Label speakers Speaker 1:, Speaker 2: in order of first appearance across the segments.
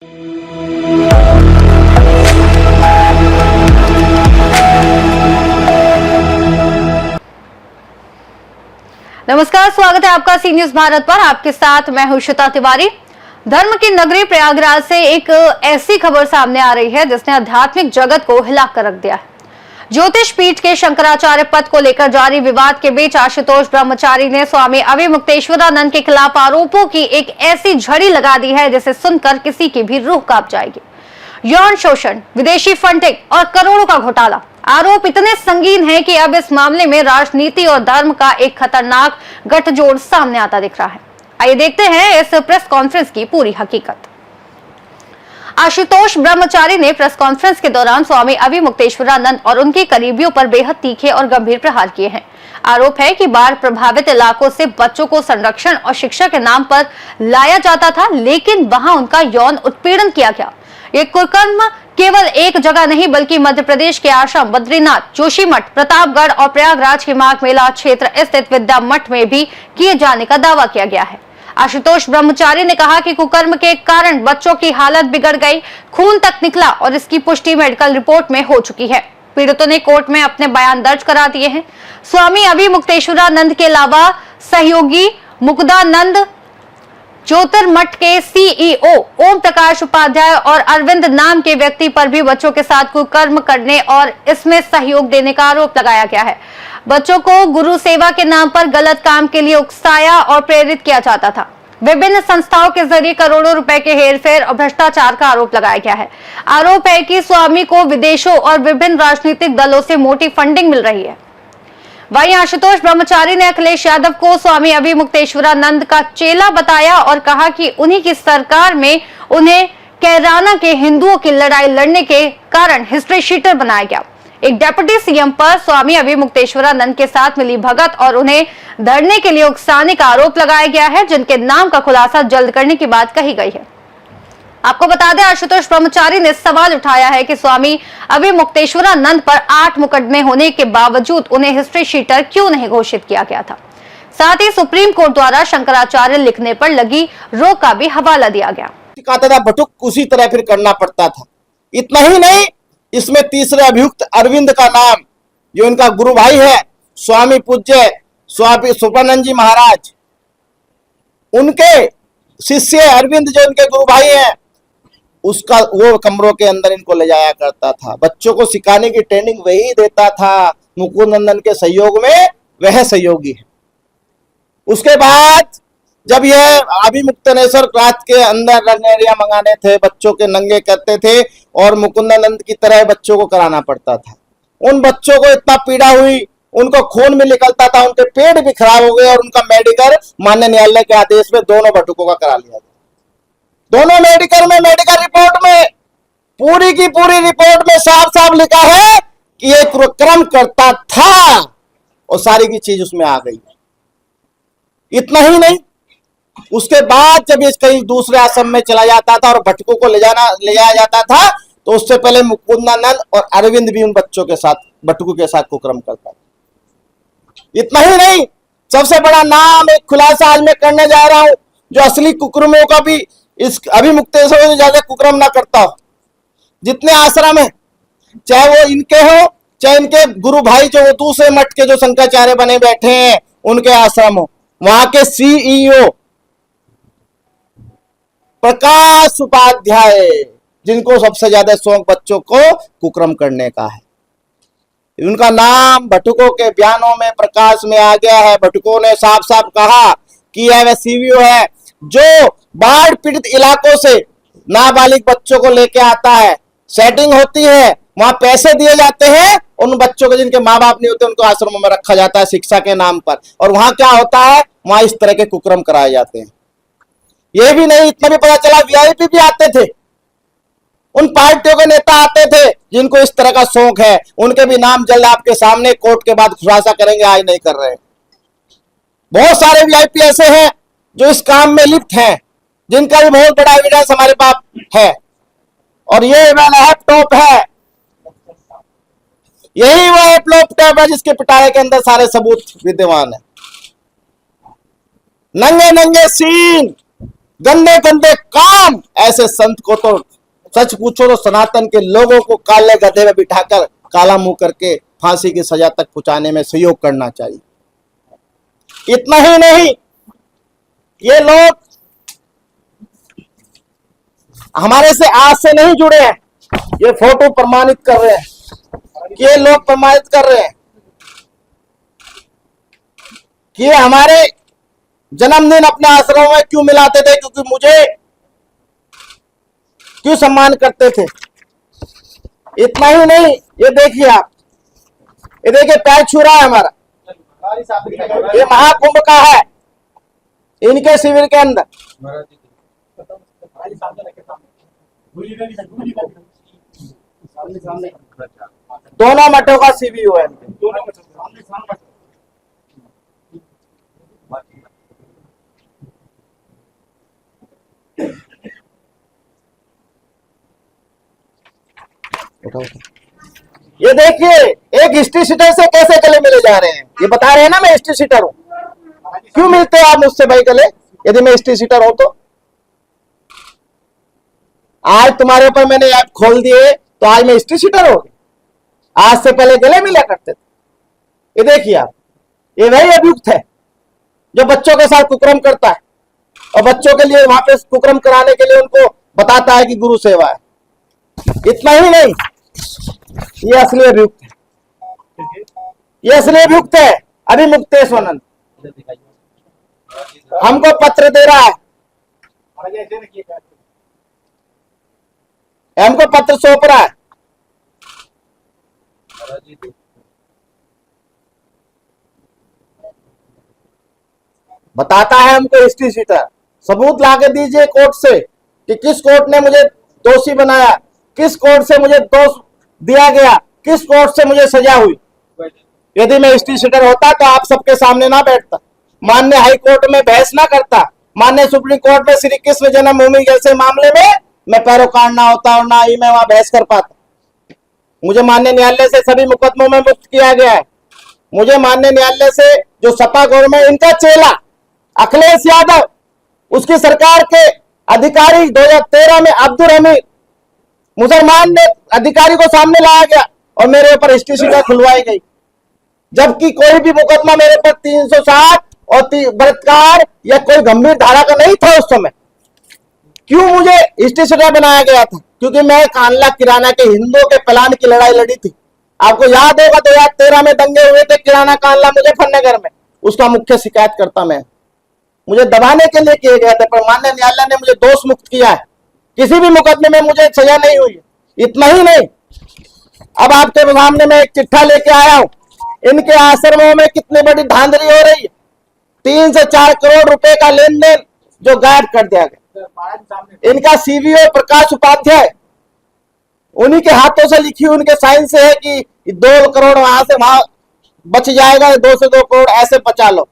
Speaker 1: नमस्कार, स्वागत है आपका सी न्यूज भारत पर। आपके साथ मैं हूं श्वेता तिवारी। धर्म की नगरी प्रयागराज से एक ऐसी खबर सामने आ रही है जिसने आध्यात्मिक जगत को हिलाकर रख दिया है। ज्योतिष पीठ के शंकराचार्य पद को लेकर जारी विवाद के बीच आशुतोष ब्रह्मचारी ने स्वामी अभिमुक्तेश्वरानंद के खिलाफ आरोपों की एक ऐसी झड़ी लगा दी है जिसे सुनकर किसी की भी रूह कांप जाएगी। यौन शोषण, विदेशी फंडिंग और करोड़ों का घोटाला, आरोप इतने संगीन हैं कि अब इस मामले में राजनीति और धर्म का एक खतरनाक गठजोड़ सामने आता दिख रहा है। आइए देखते हैं इस प्रेस कॉन्फ्रेंस की पूरी हकीकत। आशुतोष ब्रह्मचारी ने प्रेस कॉन्फ्रेंस के दौरान स्वामी अभिमुक्तेश्वरानंद और उनके करीबियों पर बेहद तीखे और गंभीर प्रहार किए हैं। आरोप है कि बाढ़ प्रभावित इलाकों से बच्चों को संरक्षण और शिक्षा के नाम पर लाया जाता था, लेकिन वहां उनका यौन उत्पीड़न किया गया। ये कुकर्म केवल एक जगह नहीं बल्कि मध्य प्रदेश के आश्रम बद्रीनाथ, जोशीमठ, प्रतापगढ़ और प्रयागराज के माघ मेला क्षेत्र स्थित विद्या मठ में भी किए जाने का दावा किया गया है। आशुतोष ब्रह्मचारी ने कहा कि कुकर्म के कारण बच्चों की हालत बिगड़ गई, खून तक निकला और इसकी पुष्टि मेडिकल रिपोर्ट में हो चुकी है। पीड़ितों ने कोर्ट में अपने बयान दर्ज करा दिए हैं। स्वामी अभिमुक्तेश्वरानंद के अलावा सहयोगी मुकुदानंद, ज्योतिर्मठ के सीईओ ओम प्रकाश उपाध्याय और अरविंद नाम के व्यक्ति पर भी बच्चों के साथ कुकर्म करने और इसमें सहयोग देने का आरोप लगाया गया है। बच्चों को गुरु सेवा के नाम पर गलत काम के लिए उकसाया और प्रेरित किया जाता था। विभिन्न संस्थाओं के जरिए करोड़ों रुपए के हेरफेर और भ्रष्टाचार का आरोप लगाया गया है। आरोप है कि स्वामी को विदेशों और विभिन्न राजनीतिक दलों से मोटी फंडिंग मिल रही है। वहीं आशुतोष ब्रह्मचारी ने अखिलेश यादव को स्वामी अभिमुक्तेश्वरानंद का चेला बताया और कहा कि उन्हीं की सरकार में उन्हें कैराना के हिंदुओं की लड़ाई लड़ने के कारण हिस्ट्री शीटर बनाया गया। एक डिप्टी सीएम पर स्वामी अभिमुक्तेश्वरानंद के साथ मिली भगत और उन्हें धरने के लिए उकसाने का आरोप लगाया गया है, जिनके नाम का खुलासा जल्द करने की बात कही गई है। आपको बता दें, आशुतोष ब्रह्मचारी ने सवाल उठाया है कि स्वामी अभिमुक्तेश्वरानंद पर 8 मुकदमे होने के बावजूद उन्हें हिस्ट्री शीटर क्यों नहीं घोषित किया गया था। साथ ही सुप्रीम कोर्ट द्वारा शंकराचार्य लिखने पर लगी रोक का भी हवाला दिया गया।
Speaker 2: बटुक उसी तरह फिर करना पड़ता था। इतना ही नहीं, इसमें तीसरे अभियुक्त अरविंद का नाम, जो इनका गुरु भाई है, स्वामी पूज्य स्वामी सुपानंद जी महाराज, उनके शिष्य अरविंद जो इनके गुरु भाई हैं, उसका वो कमरों के अंदर इनको ले जाया करता था। बच्चों को सिखाने की ट्रेनिंग वही देता था। मुकुंदनंदन के सहयोग में वह सहयोगी है। उसके बाद जब यह अभिमुक्तेश्वर रात के अंदर रंगेरिया मंगाने थे, बच्चों के नंगे करते थे और मुकुंदनंद की तरह बच्चों को कराना पड़ता था। उन बच्चों को इतना पीड़ा हुई, उनको खून भी निकलता था, उनके पेट भी खराब हो गए और उनका मेडिकल माननीय न्यायालय के आदेश में दोनों बटुकों का करा लिया गया। दोनों मेडिकल रिपोर्ट में पूरी की पूरी रिपोर्ट में साफ साफ लिखा है कि ये कुकर्म करता था और सारी की चीज उसमें आ गई। इतना ही नहीं, उसके बाद जब ये कहीं दूसरे आश्रम में चला जाता था और भटकों को ले जाया जाता था, तो उससे पहले मुकुंदानंद और अरविंद भी उन बच्चों के साथ, भटकों के साथ कुकर्म करता था। इतना ही नहीं, सबसे बड़ा नाम एक खुलासा आज मैं करने जा रहा हूं, जो असली कुकर्मों का भी इस अभिमुक्तेश्वर से ज्यादा कुकर्म ना करता हो। जितने आश्रम है, चाहे वो इनके हो, चाहे इनके गुरु भाई जो दूसरे मठ के जो शंकराचार्य बने बैठे हैं उनके आश्रम हो, वहां के सीईओ प्रकाश उपाध्याय, जिनको सबसे ज्यादा शौक बच्चों को कुकर्म करने का है, उनका नाम भटुकों के बयानों में प्रकाश में आ गया है। भटुकों ने साफ साफ कहा कि यह वह सीईओ है जो बाढ़ पीड़ित इलाकों से नाबालिग बच्चों को लेके आता है, सेटिंग होती है, वहां पैसे दिए जाते हैं, उन बच्चों के जिनके माँ बाप नहीं होते उनको आश्रमों में रखा जाता है शिक्षा के नाम पर, और वहां क्या होता है, वहां इस तरह के कुकर्म कराए जाते हैं। ये भी नहीं, इतना भी पता चला वीआईपी भी आते थे, उन पार्टियों के नेता आते थे जिनको इस तरह का शौक है, उनके भी नाम जल्द आपके सामने कोर्ट के बाद खुलासा करेंगे, आज नहीं कर रहे। बहुत सारे वीआईपी ऐसे हैं जो इस काम में लिप्त हैं, जिनका भी बहुत बड़ा एविडेंस हमारे पास है। और ये लैपटॉप है, यही वो लैपटॉप है जिसके पिटारे के अंदर सारे सबूत विद्यमान है। नंगे नंगे सीन गंदे गंदे काम ऐसे संत को तो सच पूछो तो सनातन के लोगों को काले गधे में बिठाकर काला मुंह करके फांसी की सजा तक पहुंचाने में सहयोग करना चाहिए। इतना ही नहीं, ये लोग हमारे से आज से नहीं जुड़े हैं, ये फोटो प्रमाणित कर रहे हैं, ये लोग प्रमाणित कर रहे हैं कि ये हमारे जन्मदिन अपने आश्रमों में क्यों मिलाते थे, क्योंकि मुझे क्यों सम्मान करते थे। इतना ही नहीं, ये देखिए आप, ये देखिए पैर छू रहा है हमारा, ये महाकुंभ का है इनके शिविर के अंदर। दोनों मठों का शिविर हुआ है। ये देखिए एक हिस्ट्री सीटर से कैसे गले मिले जा रहे हैं, ये बता रहे हैं ना मैं हिस्ट्री सीटर हूं। क्यों मिलते हो आप मुझसे भाई गले, यदि मैं हिस्ट्री सीटर हूं तो? आज तुम्हारे ऊपर मैंने ऐप खोल दिए तो आज मैं हिस्ट्री सीटर हो गया। आज से पहले गले मिला करते थे। ये देखिए आप, ये वही अभियुक्त है जो बच्चों के साथ कुकर्म करता है और बच्चों के लिए वहां पे कुकर्म कराने के लिए उनको बताता है कि गुरु सेवा है। इतना ही नहीं, ये असली अभियुक्त है, ये असली अभियुक्त है अभिमुक्तेश्वरानंद। हमको पत्र दे रहा है, हमको पत्र सौंप रहा है। बताता है हमको हिस्ट्री सीटर। सबूत लाके दीजिए कोर्ट से कि किस कोर्ट ने मुझे दोषी बनाया, किस कोर्ट से मुझे दोष दिया गया, किस कोर्ट से मुझे सजा हुई। यदि मैं हिस्ट्री सीटर होता तो आप सबके सामने ना बैठता, माननीय हाई कोर्ट में बहस ना करता, माननीय सुप्रीम कोर्ट में श्री कृष्ण जन्मभूमि जैसे मामले में मैं पैरोकार ना होता और ना ही मैं वहां बहस कर पाता। मुझे माननीय न्यायालय से सभी मुकदमों में मुक्त किया गया है। मुझे माननीय न्यायालय से जो सपा गवर्नमेंट, इनका चेला अखिलेश यादव, उसकी सरकार के अधिकारी 2013 में अब्दुल हमीद मुसलमान ने अधिकारी को सामने लाया गया और मेरे ऊपर हिस्ट्री सीटर खुलवाई गई, जबकि कोई भी मुकदमा मेरे पर 360 और बलात्कार या कोई गंभीर धारा का नहीं था उस समय। क्यों मुझे हिस्ट्री सीटर बनाया गया था? क्योंकि मैं कानला किराना के हिंदुओं के प्लान की लड़ाई लड़ी थी। आपको याद होगा 2013 में दंगे हुए थे किराना कानला मुजफ्फरनगर में, उसका मुख्य शिकायत करता मैं। मुझे दबाने के लिए किए गए थे, पर माननीय न्यायालय ने मुझे दोष मुक्त किया है। किसी भी मुकदमे में मुझे सजा नहीं हुई। इतना ही नहीं, अब आपके सामने मैं एक चिट्ठा लेके आया हूं। इनके आश्रमों में कितनी बड़ी धांधली हो रही है। 3 से 4 करोड़ रुपए का लेन देन जो गायब कर दिया गया। इनका सीवीओ प्रकाश उपाध्याय, उन्हीं के हाथों से लिखी उनके साइन से है कि 2 करोड़ वहां से वहां बच जाएगा, 2 से 2 करोड़ ऐसे बचा लो।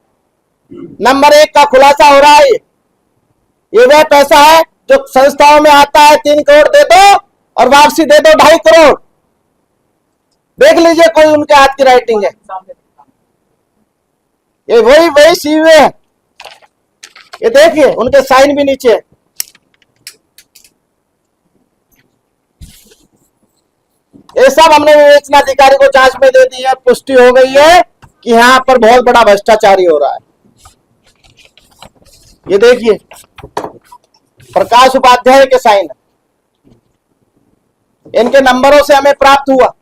Speaker 2: नंबर 1 का खुलासा हो रहा है। ये वह पैसा है जो संस्थाओं में आता है, 3 करोड़ दे दो और वापसी दे दो 2.5 करोड़। देख लीजिए, कोई उनके हाथ की राइटिंग है। ये वही सीवे है, ये देखिए उनके साइन भी नीचे है। ये सब हमने विवेचना अधिकारी को जांच में दे दी है। पुष्टि हो गई है कि यहाँ पर बहुत बड़ा भ्रष्टाचारी हो रहा है। ये देखिए प्रकाश उपाध्याय के साइन, इनके नंबरों से हमें प्राप्त हुआ,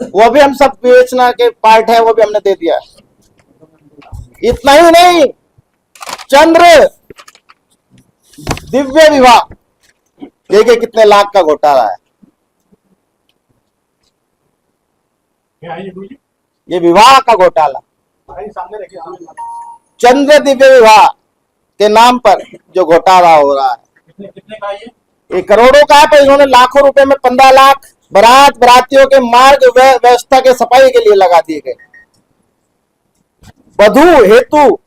Speaker 2: वो भी हम सब विवेचना के पार्ट है, वो भी हमने दे दिया। इतना ही नहीं, चंद्र दिव्य विवाह, देखिए कितने लाख का घोटाला है। ये विवाह का घोटाला, चंद्र दिव्य विवाह के नाम पर जो घोटाला हो रहा है,
Speaker 3: कितने का
Speaker 2: ये करोड़ों का है। पर इन्होंने लाखों रुपए में 15 लाख बरातियों के मार्ग व्यवस्था के सफाई के लिए लगा दिए गए। वधू हेतु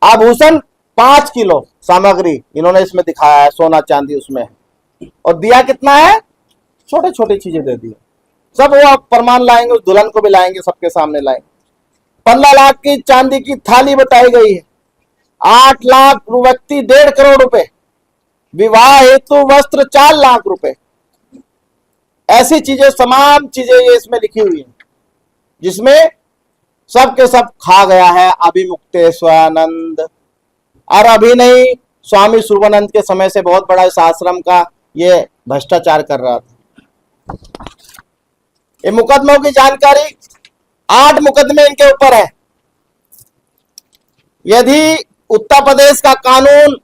Speaker 2: आभूषण 5 किलो सामग्री इन्होंने इसमें दिखाया है, सोना चांदी उसमें, और दिया कितना है, छोटे छोटे चीजें दे दी। सब वो आप प्रमाण लाएंगे, उस दुल्हन को भी लाएंगे, सबके सामने लाएंगे। 15 लाख की चांदी की थाली बताई गई है। 8 लाख व्यक्ति 1.5 करोड़ रुपए, विवाह हेतु वस्त्र 4 लाख रुपए, ऐसी चीजें तमाम चीजें ये इसमें लिखी हुई है, जिसमें सब के सब खा गया है अभिमुक्तेश्वरानंद। और अभी नहीं, स्वामी सुवनानंद के समय से बहुत बड़ा इस आश्रम का ये भ्रष्टाचार कर रहा था। ये मुकदमों की जानकारी, 8 मुकदमे इनके ऊपर है। यदि उत्तर प्रदेश का कानून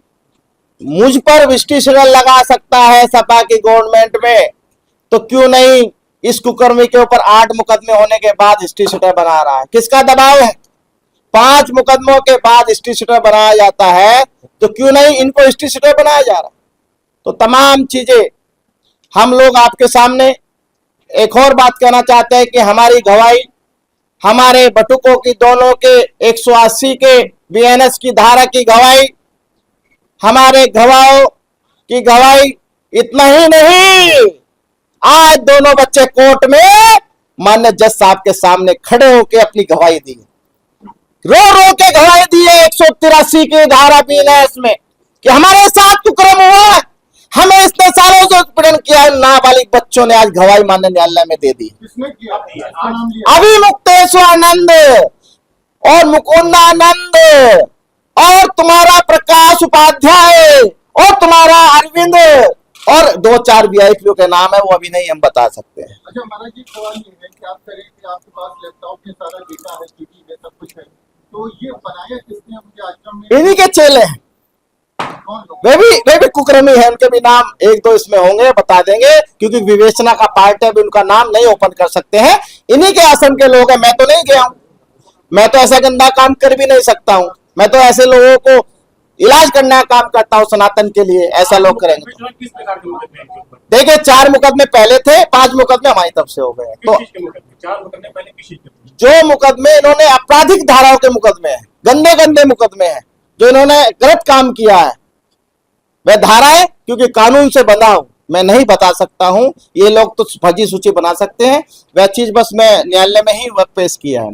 Speaker 2: मुझ पर रिस्ट्रिक्शन लगा सकता है सपा की गवर्नमेंट में, तो क्यों नहीं इस कुकर्मी के ऊपर 8 मुकदमे होने के बाद हिस्ट्री शीटर बना रहा है? किसका दबाव है? 5 मुकदमों के बाद हिस्ट्री शीटर बनाया जाता है, तो क्यों नहीं इनको हिस्ट्री शीटर बनाया जा रहा? तो तमाम चीजें हम लोग आपके सामने एक और बात कहना चाहते हैं कि हमारी गवाही, हमारे बटुकों की दोनों के 180 के बीएनएस की धारा की गवाही, हमारे गवाहों की गवाही, इतना ही नहीं, आज दोनों बच्चे कोर्ट में माननीय जज साहब के सामने खड़े होकर अपनी गवाही दी, रो रो के गवाही दी है 183 की धारा बीएनएस में कि हमारे साथ कुकर्म हुआ, हमें इतने सालों से उत्पीड़न किया है। नाबालिग बच्चों ने आज गवाही माननीय न्यायालय में दे दी। अभिमुक्तेश्वरानंद और मुकुंदानंद और तुम्हारा प्रकाश उपाध्याय और तुम्हारा अरविंद और 2-4 वीआईपीओ के नाम है, वो अभी नहीं हम बता सकते हैं।
Speaker 3: अच्छा महाराज जी, सवाल ये है कि आप करें कि आपके पास लैपटॉप में सारा डेटा है, टीवी में सब कुछ है, तो ये बनाया किसने? मुझे आश्रम में
Speaker 2: इन्हीं के चेले हैं, वे भी कुकर्मी है, उनके भी नाम 1-2 इसमें होंगे, बता देंगे, क्योंकि विवेचना का पार्ट है, भी उनका नाम नहीं ओपन कर सकते हैं। इन्हीं के आश्रम के लोग हैं, मैं तो नहीं गया हूं, मैं तो ऐसा गंदा काम कर भी नहीं सकता हूं, मैं तो ऐसे लोगों को इलाज करने का काम करता हूं सनातन के लिए, ऐसा लोग करेंगे। देखिए 4 मुकदमे पहले थे, 5 मुकदमे हमारी तरफ से हो गए। तो
Speaker 4: 4 मुकदमे पहले किसी के?
Speaker 2: जो मुकदमे इन्होंने आपराधिक धाराओं के मुकदमे हैं, गंदे गंदे मुकदमे हैं, जो इन्होंने गलत काम किया है, वह धारा है, क्योंकि कानून से बंधा हूं, मैं नहीं बता सकता हूं। ये लोग तो फर्जी सूची बना सकते हैं, वह चीज बस मैं न्यायालय में ही पेश किया है।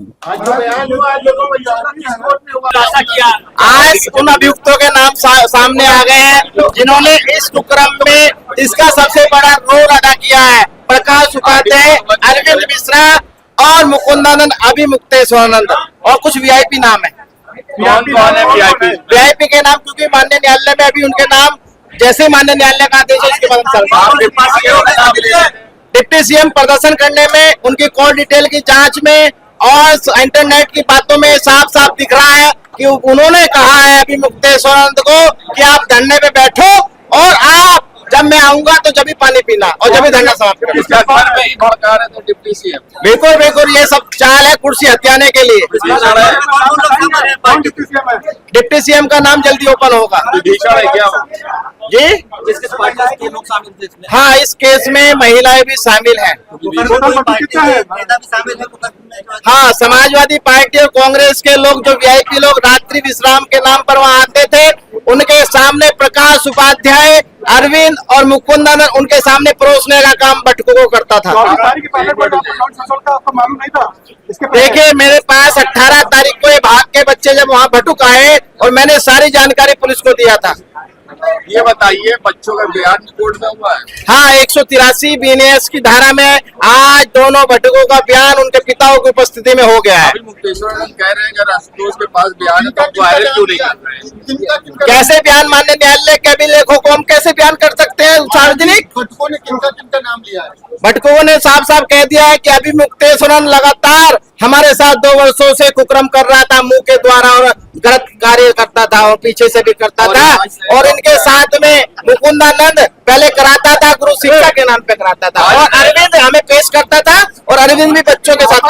Speaker 2: आज उन अभियुक्तों के नाम सामने आ गए हैं जिन्होंने इस कुकर्म में इसका सबसे बड़ा रोल अदा किया है। प्रकाश उपाध्याय, अरविंद मिश्रा और मुकुंदानंद अभिमुक्तेश्वरानंद, और कुछ वीआईपी नाम है।
Speaker 4: कौन है वीआईपी?
Speaker 2: वीआईपी के नाम, क्योंकि माननीय न्यायालय में अभी उनके नाम जैसे माननीय न्यायालय का आदेश है उसके बाद चलता है। डिप्टी सीएम प्रदर्शन करने में, उनकी कॉल डिटेल की जांच में और इंटरनेट की बातों में साफ साफ दिख रहा है कि उन्होंने कहा है अभिमुक्तेश्वरानंद को कि आप धरने पे बैठो और आप जब मैं आऊंगा तो जब भी पानी पीना और जब भी धरना समाप्त करना।
Speaker 3: डिप्टी सीएम
Speaker 2: बिल्कुल बिल्कुल, ये सब चाल है कुर्सी हथियाने के लिए। डिप्टी सीएम का नाम जल्दी ओपन होगा जी। हाँ, इस केस में महिलाएं भी शामिल हैं। हाँ, समाजवादी पार्टी और कांग्रेस के लोग, जो वीआईपी लोग रात्रि विश्राम के नाम पर वहां आते थे, उनके सामने प्रकाश उपाध्याय, अरविंद और मुकुंदानंद उनके सामने परोसने का काम बटुकों को करता था। देखिए मेरे पास 18 तारीख को ये भाग के बच्चे जब वहाँ बटुक आए और मैंने सारी जानकारी पुलिस को दिया था।
Speaker 3: ये बताइए, बच्चों का बयान कोर्ट में हुआ है?
Speaker 2: हाँ, 183 बीएनएस की धारा में आज दोनों बटुकों का बयान उनके पिताओं की उपस्थिति में हो गया है।
Speaker 3: मुक्तेश्वरानंद कह रहे हैं अगर आशुतोष के पास बयान है तो वायरल क्यों नहीं कर रहे हैं?
Speaker 2: कैसे बयान माननीय न्यायालय के अभिलेखों को हम कैसे बयान कर सकते हैं सार्वजनिक?
Speaker 3: बटुकों ने किनका नाम लिया है?
Speaker 2: बटुकों ने साफ साफ कह दिया है कि अभिमुक्तेश्वरानंद लगातार हमारे साथ 2 वर्षों से कुकर्म कर रहा था, मुंह के द्वारा और गलत कार्य करता था और पीछे से भी करता था। और इनके साथ में मुकुंदानंद पहले कराता था, गुरु शिक्षा के नाम पे कराता था, और अरविंद हमें पेश करता था, और अरविंद भी बच्चों के साथ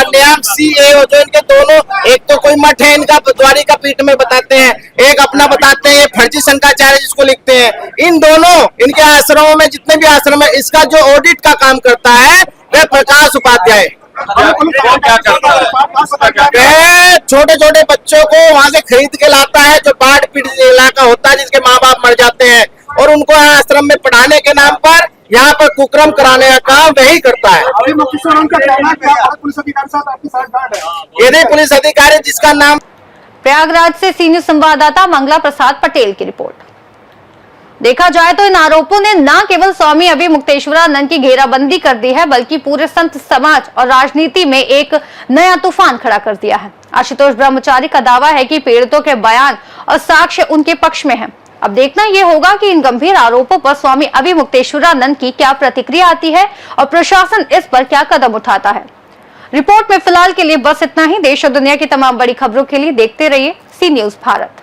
Speaker 2: नियम सीएओ, जो इनके दोनों, एक तो कोई मठ है इनका द्वारी का पीठ में बताते हैं, एक अपना बताते हैं, ये फर्जी शंकराचार्य जिसको लिखते हैं। इन दोनों इनके आश्रमों में जितने भी आश्रम है, इसका जो ऑडिट का काम करता है वह प्रकाश उपाध्याय।
Speaker 3: क्या करता है?
Speaker 2: छोटे छोटे बच्चों को वहां से खरीद के लाता है, जो बाढ़ पीड़ित इलाका होता है जिसके माँ बाप मर जाते हैं, और उनको आश्रम में पढ़ाने के नाम पर यहाँ पर कुकर्म कराने का काम वही करता है।
Speaker 3: पुलिस अधिकारी साथ आपके साथ गार्ड है?
Speaker 2: यदि पुलिस अधिकारी जिसका नाम
Speaker 1: प्रयागराज से सी न्यूज संवाददाता मंगला प्रसाद पटेल की रिपोर्ट। देखा जाए तो इन आरोपों ने न केवल स्वामी अभिमुक्तेश्वरानंद की घेराबंदी कर दी है, बल्कि पूरे संत समाज और राजनीति में एक नया तूफान खड़ा कर दिया है। आशुतोष ब्रह्मचारी का दावा है कि पीड़ितों के बयान और साक्ष्य उनके पक्ष में हैं। अब देखना यह होगा कि इन गंभीर आरोपों पर स्वामी अभिमुक्तेश्वरानंद की क्या प्रतिक्रिया आती है और प्रशासन इस पर क्या कदम उठाता है। रिपोर्ट में फिलहाल के लिए बस इतना ही। देश और दुनिया की तमाम बड़ी खबरों के लिए देखते रहिए सी न्यूज भारत।